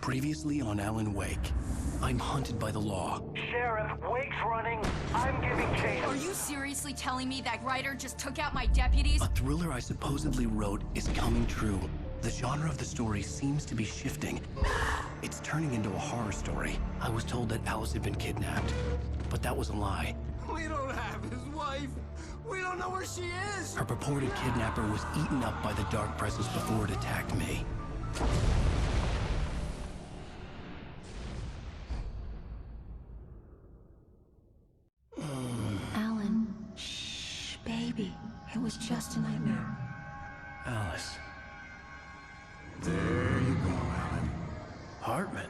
Previously on Alan Wake, I'm hunted by the law. Sheriff, Wake's running. I'm giving chase. Are you seriously telling me that writer just took out my deputies? A thriller I supposedly wrote is coming true. The genre of the story seems to be shifting. It's turning into a horror story. I was told that Alice had been kidnapped, but that was a lie. We don't have his wife. We don't know where she is. Her purported kidnapper was eaten up by the dark presence before it attacked me. Alan, shh, baby. It was just a nightmare. Alice. There you go, Alan. Halltman.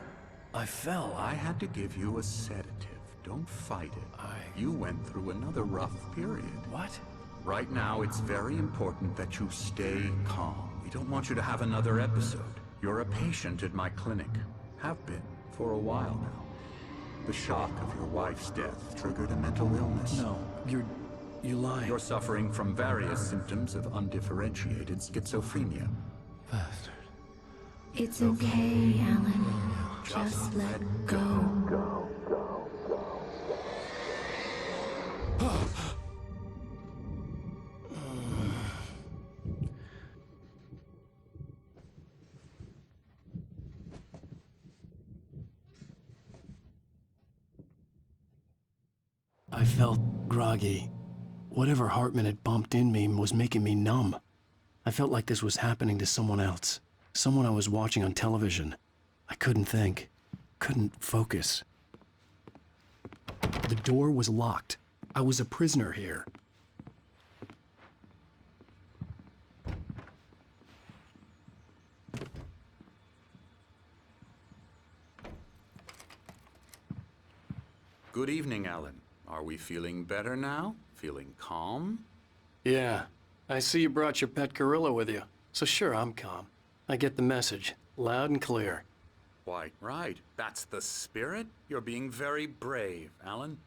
I fell. I had to give you a sedative. Don't fight it. You went through another rough period. What? Right now, it's very important that you stay calm. We don't want you to have another episode. You're a patient at my clinic. Have been for a while now. The shock of your wife's death triggered a mental illness. No, you lied. You're suffering from various symptoms of undifferentiated schizophrenia. Bastard. It's okay, Alan. Just let go. I felt groggy. Whatever Halltman had bumped in me was making me numb. I felt like this was happening to someone else. Someone I was watching on television. I couldn't think. Couldn't focus. The door was locked. I was a prisoner here. Good evening, Alan. Are we feeling better now? Feeling calm? Yeah. I see you brought your pet gorilla with you. So sure, I'm calm. I get the message. Loud and clear. Quite right. That's the spirit. You're being very brave, Alan.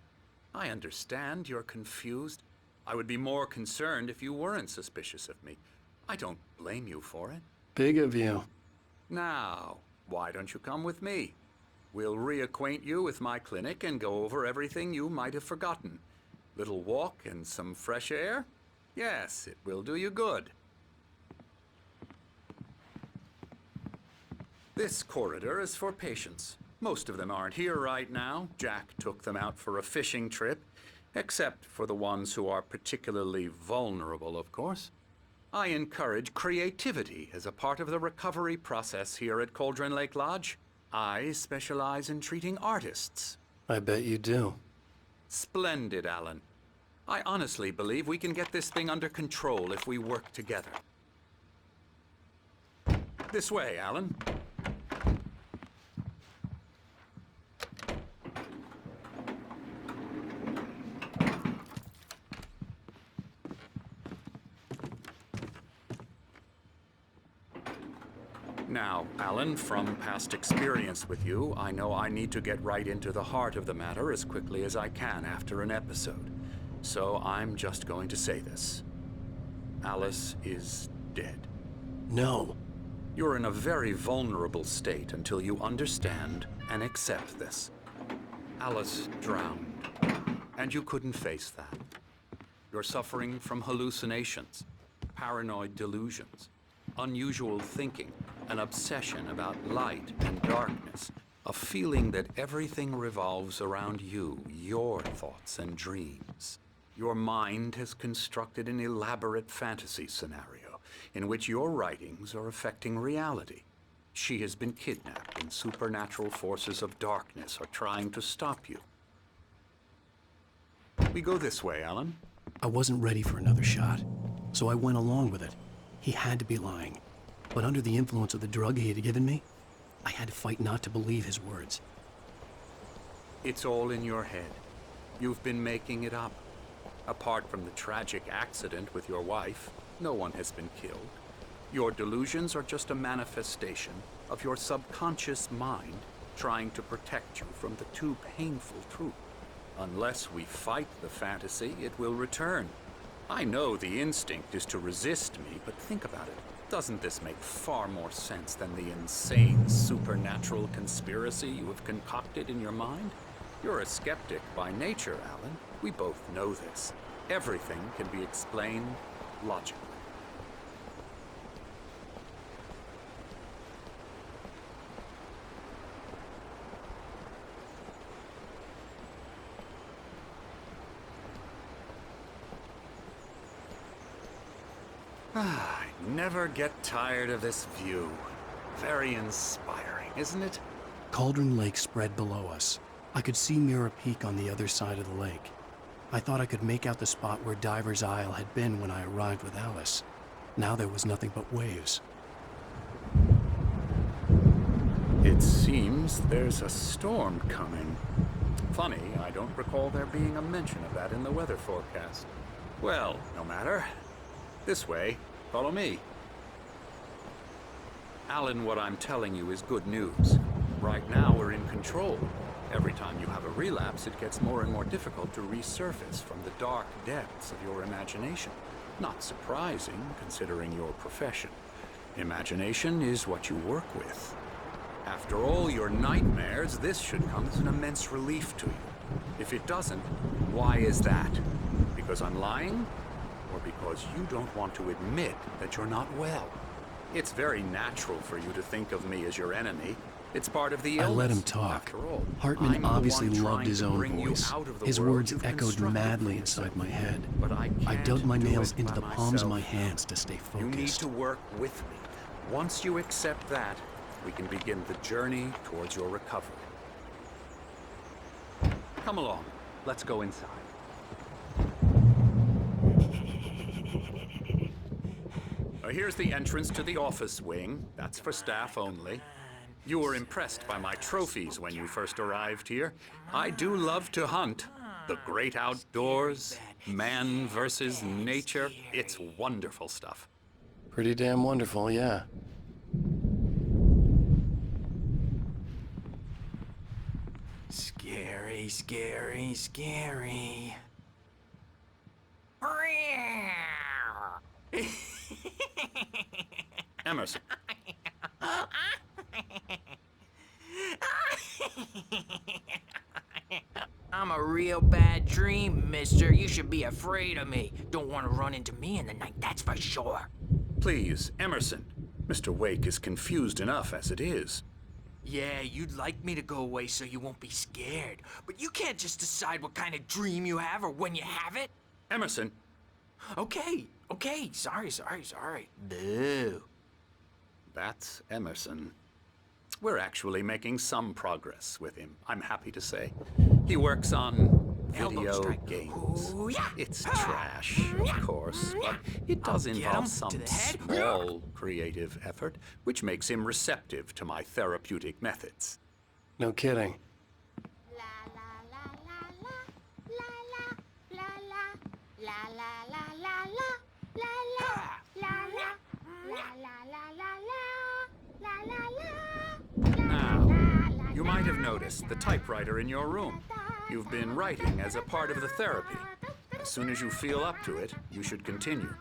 I understand you're confused. I would be more concerned if you weren't suspicious of me. I don't blame you for it. Big of you. Now, why don't you come with me? We'll reacquaint you with my clinic and go over everything you might have forgotten. Little walk and some fresh air? Yes, it will do you good. This corridor is for patients. Most of them aren't here right now. Jack took them out for a fishing trip, except for the ones who are particularly vulnerable, of course. I encourage creativity as a part of the recovery process here at Cauldron Lake Lodge. I specialize in treating artists. I bet you do. Splendid, Alan. I honestly believe we can get this thing under control if we work together. This way, Alan. Now, Alan, from past experience with you, I know I need to get right into the heart of the matter as quickly as I can after an episode. So I'm just going to say this. Alice is dead. No. You're in a very vulnerable state until you understand and accept this. Alice drowned, and you couldn't face that. You're suffering from hallucinations, paranoid delusions, unusual thinking, an obsession about light and darkness, a feeling that everything revolves around you, your thoughts and dreams. Your mind has constructed an elaborate fantasy scenario in which your writings are affecting reality. She has been kidnapped and supernatural forces of darkness are trying to stop you. We go this way, Alan. I wasn't ready for another shot, so I went along with it. He had to be lying. But under the influence of the drug he had given me, I had to fight not to believe his words. It's all in your head. You've been making it up. Apart from the tragic accident with your wife, no one has been killed. Your delusions are just a manifestation of your subconscious mind trying to protect you from the too painful truth. Unless we fight the fantasy, it will return. I know the instinct is to resist me, but think about it. Doesn't this make far more sense than the insane supernatural conspiracy you have concocted in your mind? You're a skeptic by nature, Alan. We both know this. Everything can be explained logically. I never get tired of this view. Very inspiring, isn't it? Cauldron Lake spread below us. I could see Mirror Peak on the other side of the lake. I thought I could make out the spot where Diver's Isle had been when I arrived with Alice. Now there was nothing but waves. It seems there's a storm coming. Funny, I don't recall there being a mention of that in the weather forecast. Well, no matter. This way. Follow me. Alan, what I'm telling you is good news. Right now, we're in control. Every time you have a relapse, it gets more and more difficult to resurface from the dark depths of your imagination. Not surprising, considering your profession. Imagination is what you work with. After all your nightmares, this should come as an immense relief to you. If it doesn't, why is that? Because I'm lying? Or because you don't want to admit that you're not well? It's very natural for you to think of me as your enemy. It's part of the illness. I let him talk. After all, Hartman I'm the obviously one loved trying his to own bring you voice. out of the His world words you've echoed constructed madly for inside yourself. my head. But I dug can't my do nails it into by the palms of my myself. hands to stay You need focused. to work with me. Once you accept that, we can begin the journey towards your recovery. Come along. Let's go inside. Here's the entrance to the office wing. That's for staff only. You were impressed by my trophies when you first arrived here. I do love to hunt. The great outdoors, man versus nature. It's wonderful stuff. Pretty damn wonderful, yeah. Scary, scary, scary. Emerson. I'm a real bad dream, mister. You should be afraid of me. Don't want to run into me in the night, that's for sure. Please, Emerson. Mr. Wake is confused enough as it is. Yeah, you'd like me to go away so you won't be scared. But you can't just decide what kind of dream you have or when you have it. Emerson. Okay. Sorry. Boo. That's Emerson. We're actually making some progress with him, I'm happy to say. He works on Elbow video strike. games. Ooh, yeah. It's trash, of course, but it does I'll get involve him some to the head. small creative effort, which makes him receptive to my therapeutic methods. No kidding. Now, you might have noticed the typewriter in your room. You've been writing as a part of the therapy. As soon as you feel up to it, you should continue.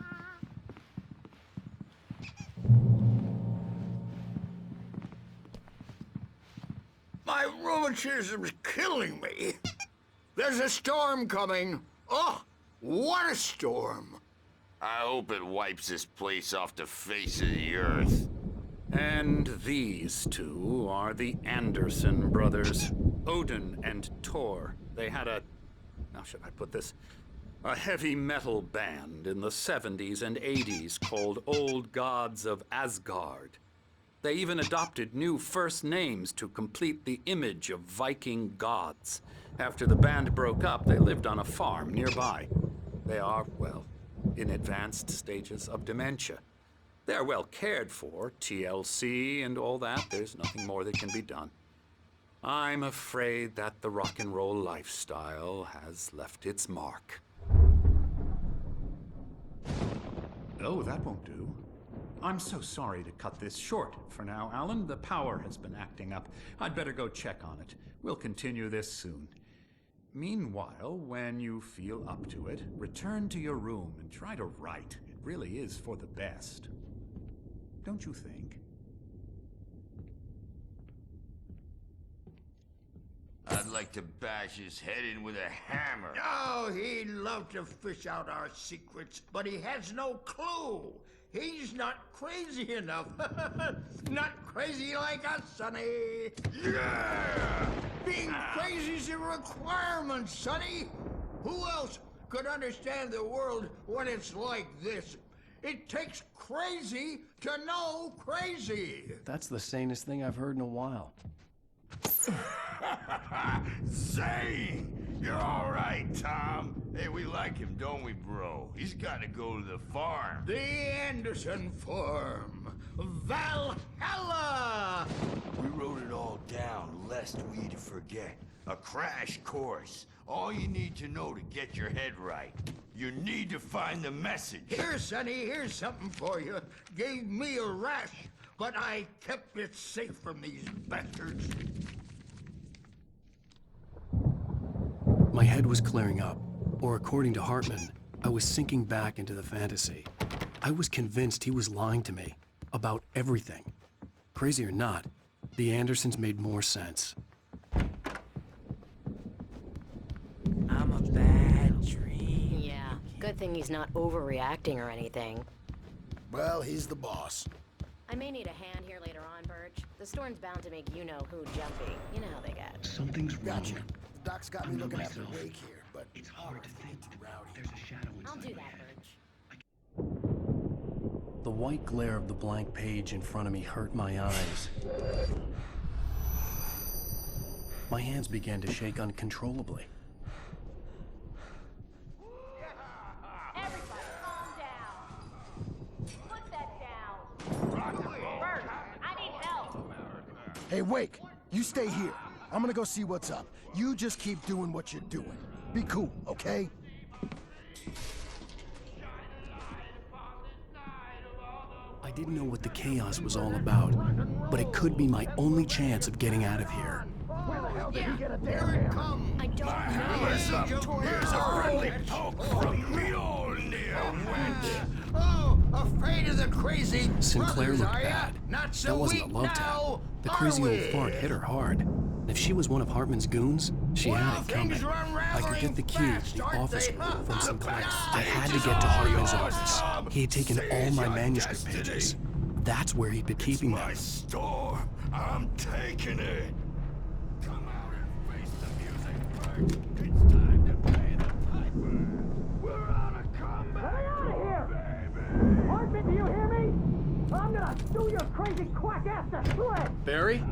My rheumatism's killing me. There's a storm coming. Oh, what a storm. I hope it wipes this place off the face of the earth. And these two are the Anderson brothers, Odin and Tor. They had how should I put this? A heavy metal band in the 70s and 80s called Old Gods of Asgard. They even adopted new first names to complete the image of Viking gods. After the band broke up, they lived on a farm nearby. They are, well, in advanced stages of dementia. They're well cared for, TLC and all that. There's nothing more that can be done. I'm afraid that the rock and roll lifestyle has left its mark. Oh, that won't do. I'm so sorry to cut this short for now, Alan. The power has been acting up. I'd better go check on it. We'll continue this soon. Meanwhile, when you feel up to it, return to your room and try to write. It really is for the best. don't you think? I'd like to bash his head in with a hammer. Oh, he'd love to fish out our secrets, but he has no clue. He's not crazy enough. Not crazy like us, Sonny. Yeah! Being crazy's a requirement, Sonny. Who else could understand the world when it's like this? It takes crazy to know crazy. That's the sanest thing I've heard in a while. Say, you're all right, Tom. Hey, we like him, don't we, bro? He's got to go to the farm. The Anderson Farm. Valhalla! We wrote it all down, lest we forget. A crash course. All you need to know to get your head right. You need to find the message. Here, Sonny, here's something for you. Gave me a rash, but I kept it safe from these bastards. My head was clearing up, or according to Halltman, I was sinking back into the fantasy. I was convinced he was lying to me about everything. Crazy or not, the Andersons made more sense. I'm a bad dream. Yeah, good thing he's not overreacting or anything. Well, he's the boss. I may need a hand here later on, Birch. The storm's bound to make you-know-who jumpy. You know how they get. Something's wrong. Gotcha. The doc's got me looking after Wake here, but It's hard to think. rowdy. There's a shadow inside I'll do my that, head. Birch. The white glare of the blank page in front of me hurt my eyes. My hands began to shake uncontrollably. Everybody, calm down. Put that down. Bert, I need help. Hey, Wake, you stay here. I'm gonna go see what's up. You just keep doing what you're doing. Be cool, okay? I didn't know what the chaos was all about, but it could be my only chance of getting out of here. Here it comes. I don't know. Here's a friendly poke from Mjolnir, wench. Oh, afraid of the crazy Sinclair brothers, looked are ya? bad. Not so That wasn't a weak love now, tap. The are crazy old we? fart hit her hard. And if she was one of Hartman's goons, she Well, had it coming. things are I could get the key unraveling to the fast, aren't office they? room from Sinclair. Backstage I had to is get to all Hartman's yours, office. Tom. He had taken Say all my your manuscript destiny. pages. That's where he'd been keeping them. My store. I'm taking it. Come out and face the music, Bert. It's time to pay the piper. We're on a comeback. Get out of here! Hardman, do you hear me? I'm gonna stew your crazy quack ass to shreds! Barry?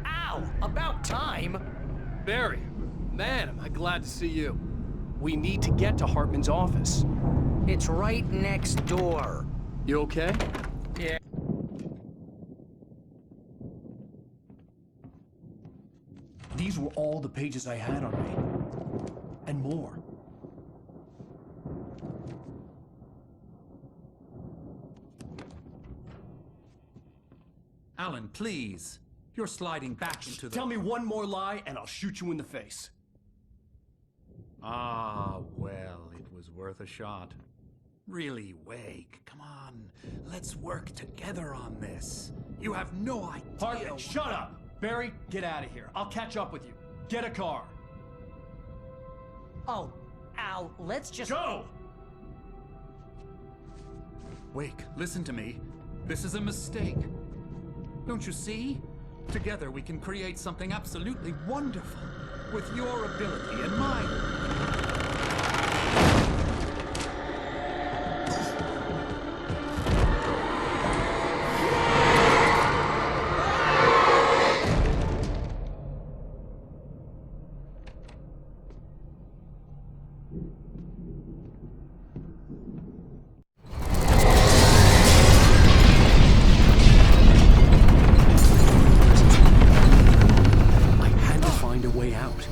Ow! About time. Barry, man, am I glad to see you. We need to get to Hartman's office. It's right next door. You okay? Yeah. These were all the pages I had on me. And more. Alan, please. You're sliding back into the... Tell me one more lie and I'll shoot you in the face. Ah, well, it was worth a shot. Really, Wake, come on. Let's work together on this. You have no idea... Hartman, shut up! Barry, get out of here. I'll catch up with you. Get a car. Oh, Al, let's just... Go! Wake, listen to me. This is a mistake. Don't you see? Together we can create something absolutely wonderful. With your ability and mine. I had to find a way out.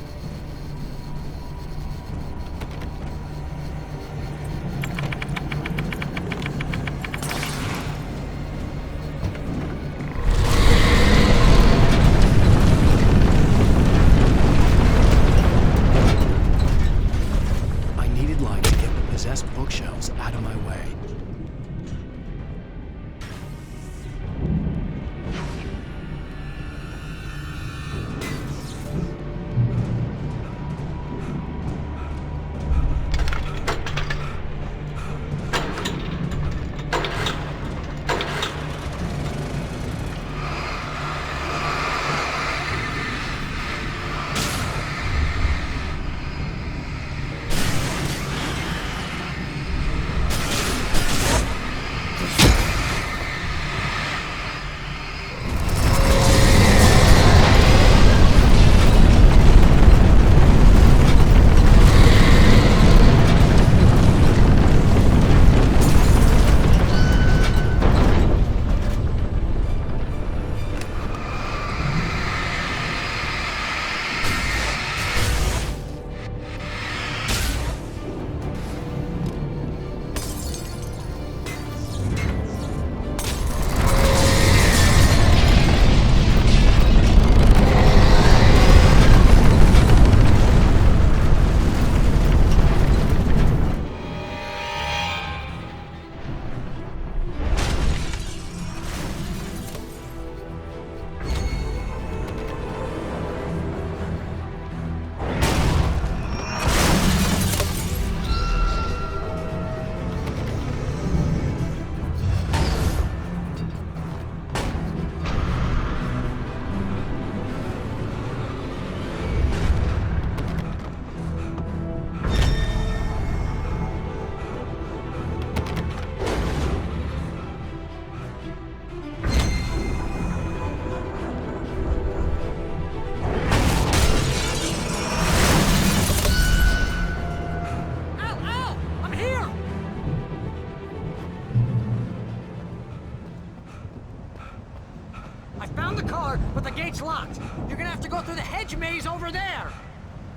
want. You're gonna have to go through the hedge maze over there.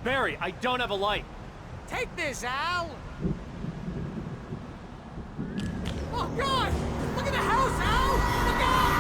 Barry, I don't have a light. Take this, Al. Oh, God! Look at the house, Al! Look out!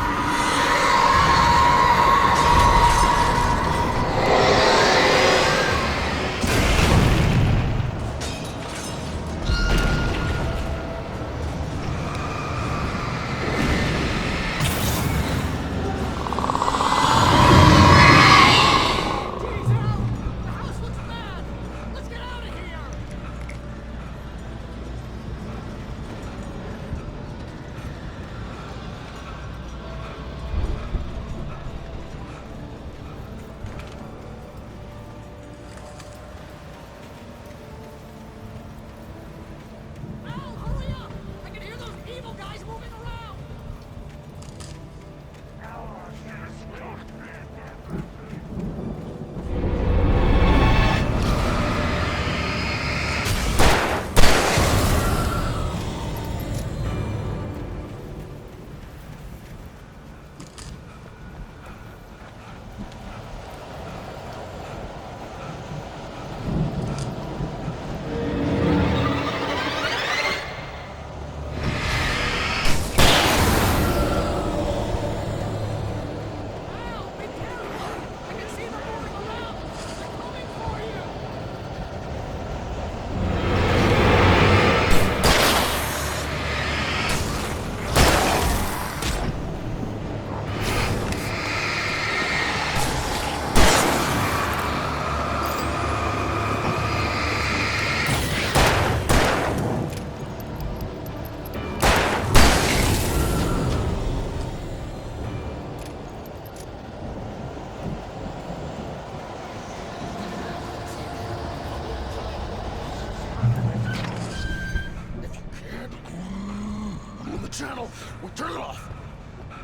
Channel, we turn it off.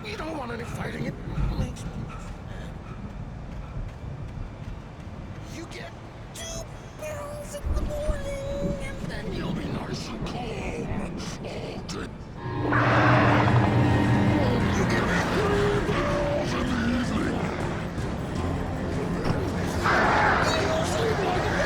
We don't want any fighting. It makes me mad. You get 2 pills in the morning, and then you'll be nice and calm. All good. You get 3 pills in the evening. You sleep like a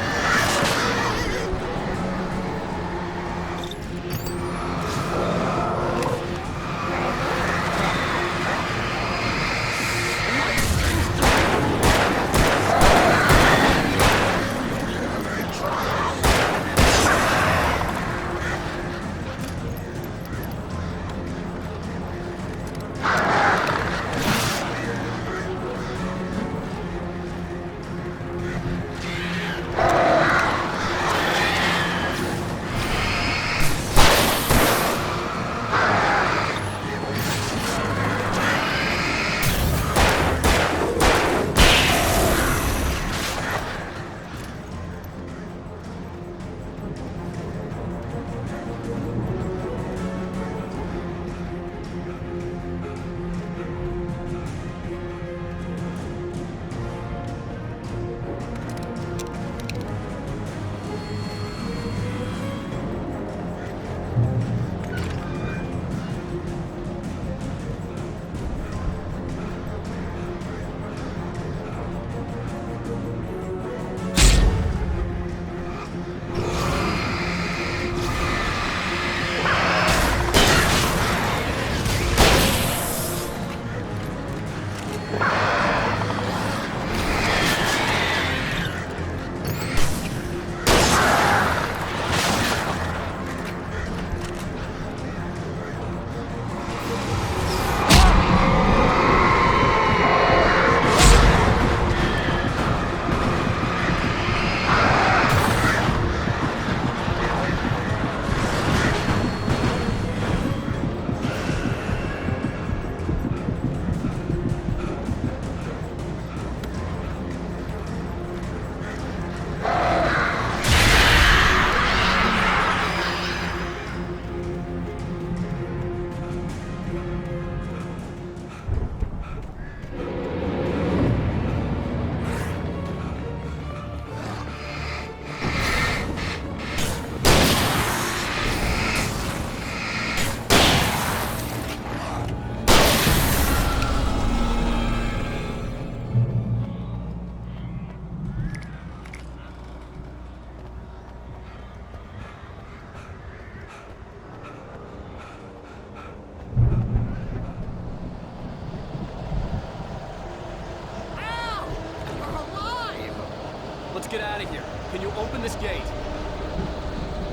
get out of here. Can you open this gate?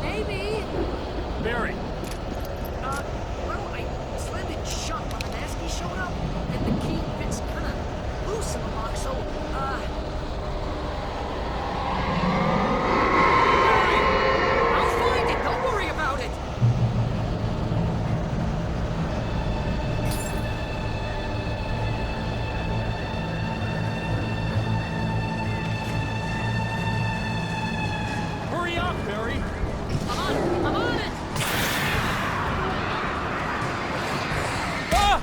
Maybe. Barry! Well, I slammed it shut when the nasty showed up, and the key fits kinda loose in the lock, so, I'll find it! Don't worry about it! Hurry up, Barry! I'm on it! Ah!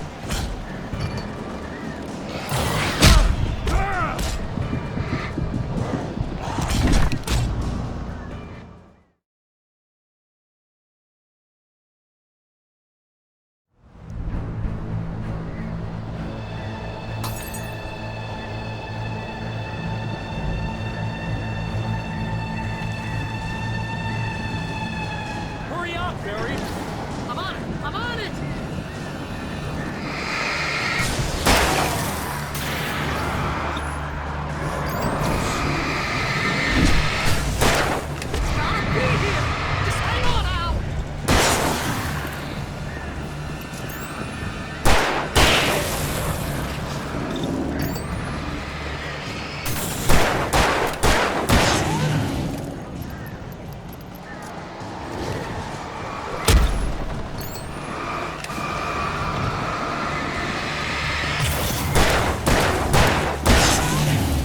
Hurry up, Barry! I'm on it! I'm on it! Gotta be here! Just hang on, Al!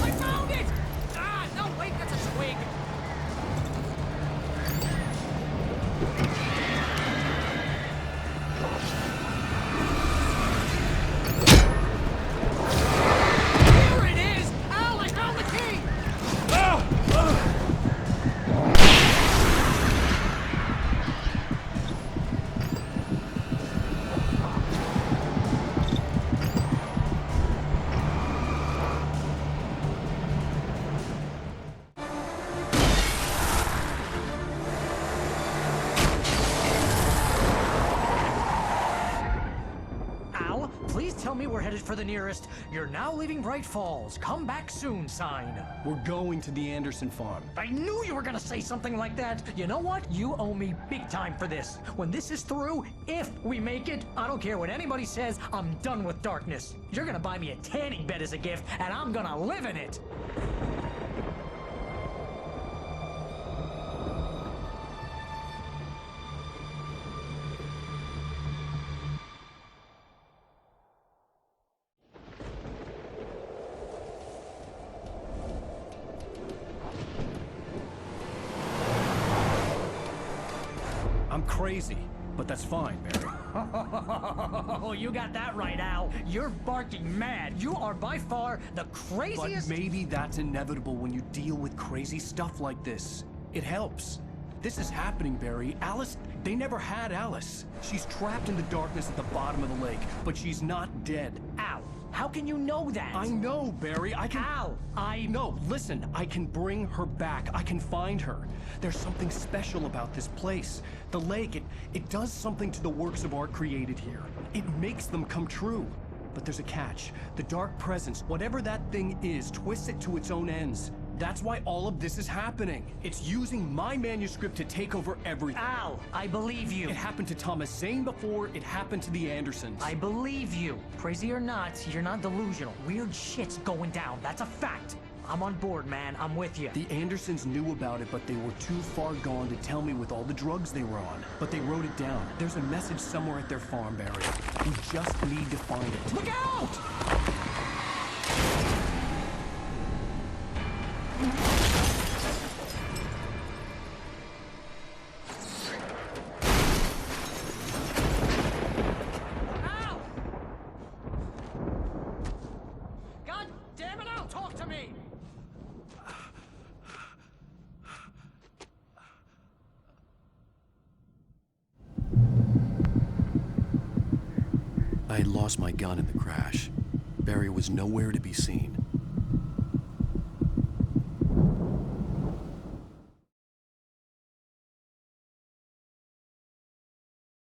I found it! Ah, no, wait, that's a swig. Here it is! Al, I found the key! Al, please tell me we're headed for the nearest "You're now leaving Bright Falls. Come back soon" sign. We're going to the Anderson farm. I knew you were gonna say something like that. You know what? You owe me big time for this. When this is through, if we make it, I don't care what anybody says, I'm done with darkness. You're gonna buy me a tanning bed as a gift, and I'm gonna live in it. I'm crazy, but that's fine, Barry. Oh, you got that right, Al. You're barking mad. You are by far the But craziest. maybe that's inevitable when you deal with crazy stuff like this. It helps. This is happening, Barry. Alice, they never had Alice. She's trapped in the darkness at the bottom of the lake, but she's not dead. Al, how can you know that? I know, Barry. I can... Al, No, listen. I can bring her back. I can find her. There's something special about this place. The lake, it does something to the works of art created here. It makes them come true. But there's a catch. The dark presence, whatever that thing is, twists it to its own ends. That's why all of this is happening. It's using my manuscript to take over everything. Al, I believe you. It happened to Thomas Zane before, it happened to the Andersons. I believe you. Crazy or not, you're not delusional. Weird shit's going down. That's a fact. I'm on board, man. I'm with you. The Andersons knew about it, but they were too far gone to tell me with all the drugs they were on. But they wrote it down. There's a message somewhere at their farm, Barry. We just need to find it. Look out! Al! God damn it, Al, talk to me! I had lost my gun in the crash. Barry was nowhere to be seen.